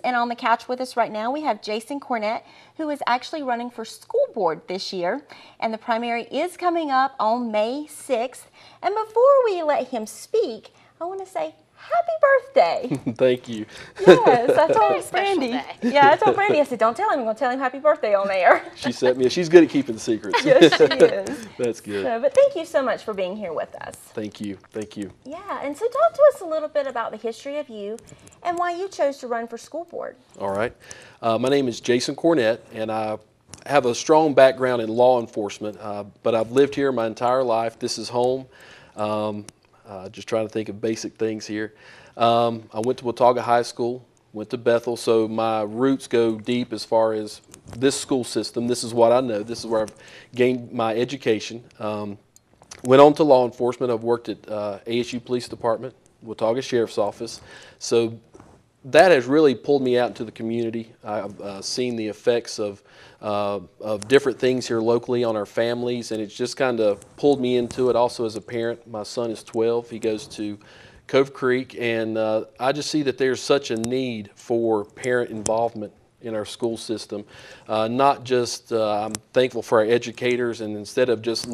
and on the couch with us right now we have Jason Cornett, who is actually running for school board this year, and the primary is coming up on May 6th. And before we let him speak, I want to say happy birthday. Thank you. Yes, I told Brandy. Yeah, I told Brandy, I said, don't tell him, I'm going to tell him happy birthday on air. She sent me, she's good at keeping the secrets. Yes, she is. That's good. So, but thank you so much for being here with us. Thank you. Thank you. Yeah, and so talk to us a little bit about the history of you and why you chose to run for school board. All right. My name is Jason Cornett, and I have a strong background in law enforcement, but I've lived here my entire life. This is home. Just trying to think of basic things here. I went to Watauga High School, went to Bethel, so my roots go deep as far as this school system. This is what I know. This is where I've gained my education. Went on to law enforcement. I've worked at ASU Police Department, Watauga Sheriff's Office. So that has really pulled me out into the community. I've seen the effects of different things here locally on our families, and it's just kind of pulled me into it. Also as a parent, my son is 12. He goes to Cove Creek, and I just see that there's such a need for parent involvement in our school system. Not just, I'm thankful for our educators, and instead of just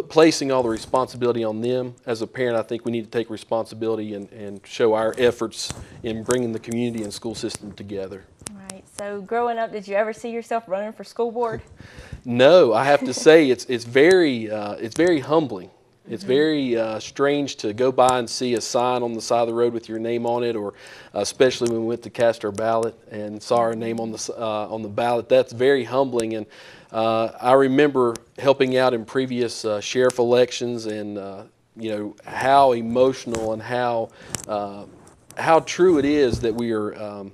placing all the responsibility on them, as a parent, I think we need to take responsibility and show our efforts in bringing the community and school system together. Right. So growing up, did you ever see yourself running for school board? No, I have to say it's very humbling. It's very strange to go by and see a sign on the side of the road with your name on it, or especially when we went to cast our ballot and saw our name on the ballot. That's very humbling, and I remember helping out in previous sheriff elections, and you know how emotional and how true it is that we are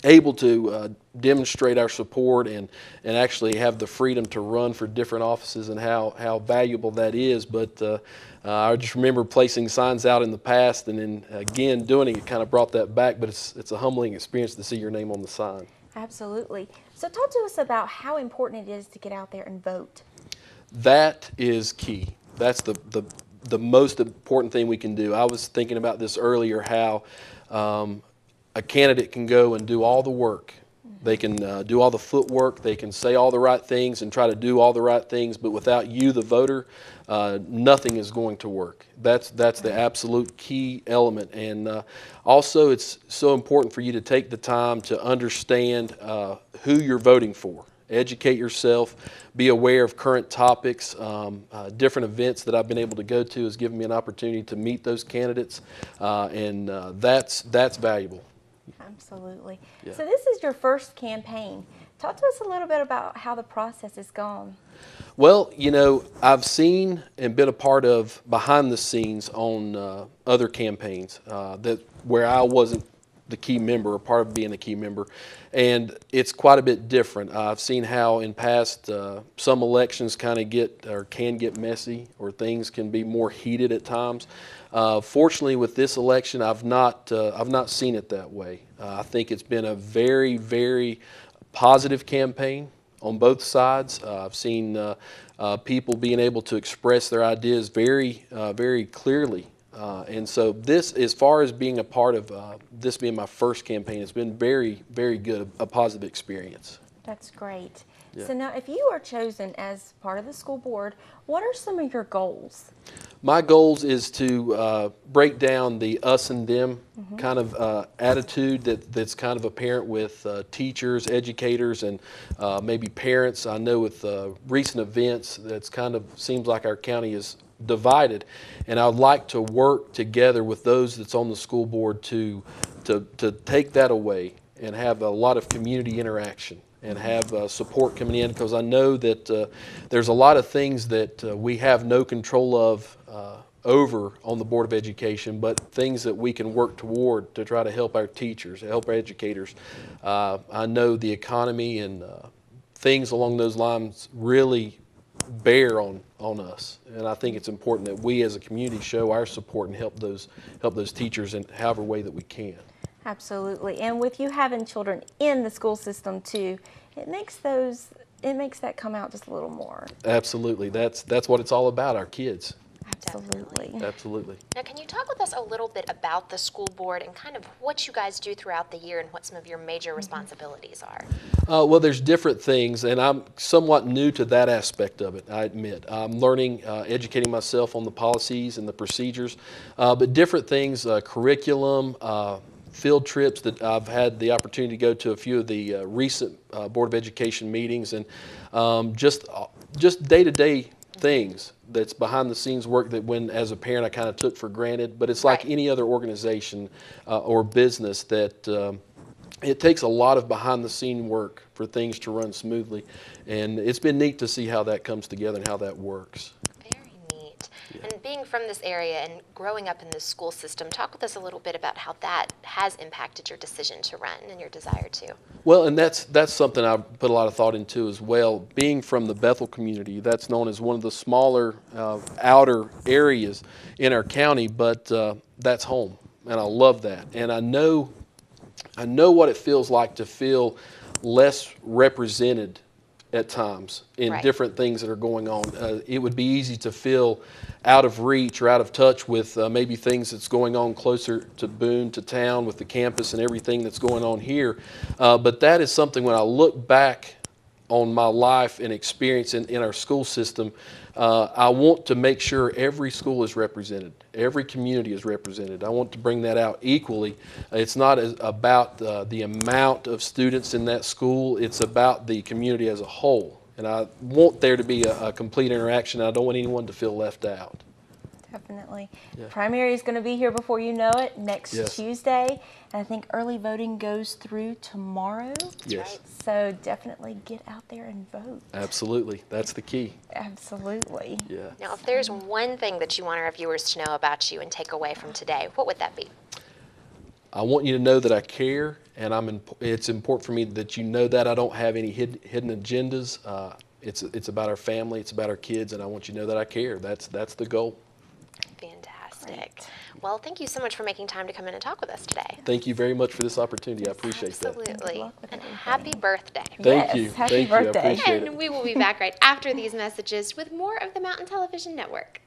able to demonstrate our support and actually have the freedom to run for different offices, and how valuable that is. But I just remember placing signs out in the past, and then again doing it kind of brought that back. But it's a humbling experience to see your name on the sign. Absolutely. So talk to us about how important it is to get out there and vote. That is key. That's the most important thing we can do. I was thinking about this earlier, how a candidate can go and do all the work. They can do all the footwork, they can say all the right things and try to do all the right things, but without you, the voter, nothing is going to work. That's the absolute key element. And also, it's so important for you to take the time to understand who you're voting for. Educate yourself, be aware of current topics. Different events that I've been able to go to has given me an opportunity to meet those candidates, and that's valuable. Absolutely. Yeah. So this is your first campaign. Talk to us a little bit about how the process has gone. Well, you know, I've seen and been a part of behind the scenes on other campaigns where I wasn't the key member, or part of being a key member, and it's quite a bit different. I've seen how in past some elections kind of can get messy, or things can be more heated at times. Fortunately, with this election, I've not seen it that way. I think it's been a very, very positive campaign on both sides. I've seen people being able to express their ideas very, very clearly. And so this, as far as being a part of this being my first campaign, it's been very, very good, a positive experience. That's great. Yeah. So now, if you are chosen as part of the school board, what are some of your goals? My goals is to break down the us and them kind of attitude that's kind of apparent with teachers, educators, and maybe parents. I know with recent events, that's kind of seems like our county is divided, and I'd like to work together with those that's on the school board to take that away and have a lot of community interaction and have support coming in, because I know that there's a lot of things that we have no control of over on the Board of Education, but things that we can work toward to try to help our teachers, help our educators. I know the economy and things along those lines really bear on us, and I think it's important that we as a community show our support and help those teachers in however way that we can. Absolutely. And with you having children in the school system too, it makes that come out just a little more. Absolutely. That's what it's all about, our kids. Absolutely. Absolutely. Now, can you talk with us a little bit about the school board and kind of what you guys do throughout the year and what some of your major responsibilities are? Well, there's different things, and I'm somewhat new to that aspect of it, I admit. I'm learning, educating myself on the policies and the procedures, but different things, curriculum, field trips that I've had the opportunity to go to a few of the recent Board of Education meetings, and just day-to-day things that's behind the scenes work that when as a parent I kind of took for granted, but it's like any other organization or business that it takes a lot of behind the scene work for things to run smoothly, and it's been neat to see how that comes together and how that works. Very neat. And being from this area and growing up in this school system, talk with us a little bit about how that has impacted your decision to run and your desire to. Well, and that's something I put a lot of thought into as well. Being from the Bethel community, that's known as one of the smaller outer areas in our county, but that's home, and I love that. And I know what it feels like to feel less represented at times in different things that are going on. It would be easy to feel out of reach or out of touch with maybe things that's going on closer to Boone, to town, with the campus and everything that's going on here. But that is something, when I look back on my life and experience in our school system, I want to make sure every school is represented, every community is represented. I want to bring that out equally. It's not about the amount of students in that school, it's about the community as a whole. And I want there to be a complete interaction. I don't want anyone to feel left out. Definitely. Primary is going to be here before you know it, next Tuesday. And I think early voting goes through tomorrow. Yes. So definitely get out there and vote. Absolutely. That's the key. Absolutely. Yeah. Now, if there's one thing that you want our viewers to know about you and take away from today, what would that be? I want you to know that I care, and it's important for me that you know that I don't have any hidden agendas. It's about our family, it's about our kids, and I want you to know that I care. That's the goal. Fantastic. Great. Well, thank you so much for making time to come in and talk with us today. Thank you very much for this opportunity. I appreciate that. Absolutely. with And everything. happy birthday. Thank you. Happy Thank you. I birthday. appreciate it. And we will be back right after these messages with more of the Mountain Television Network.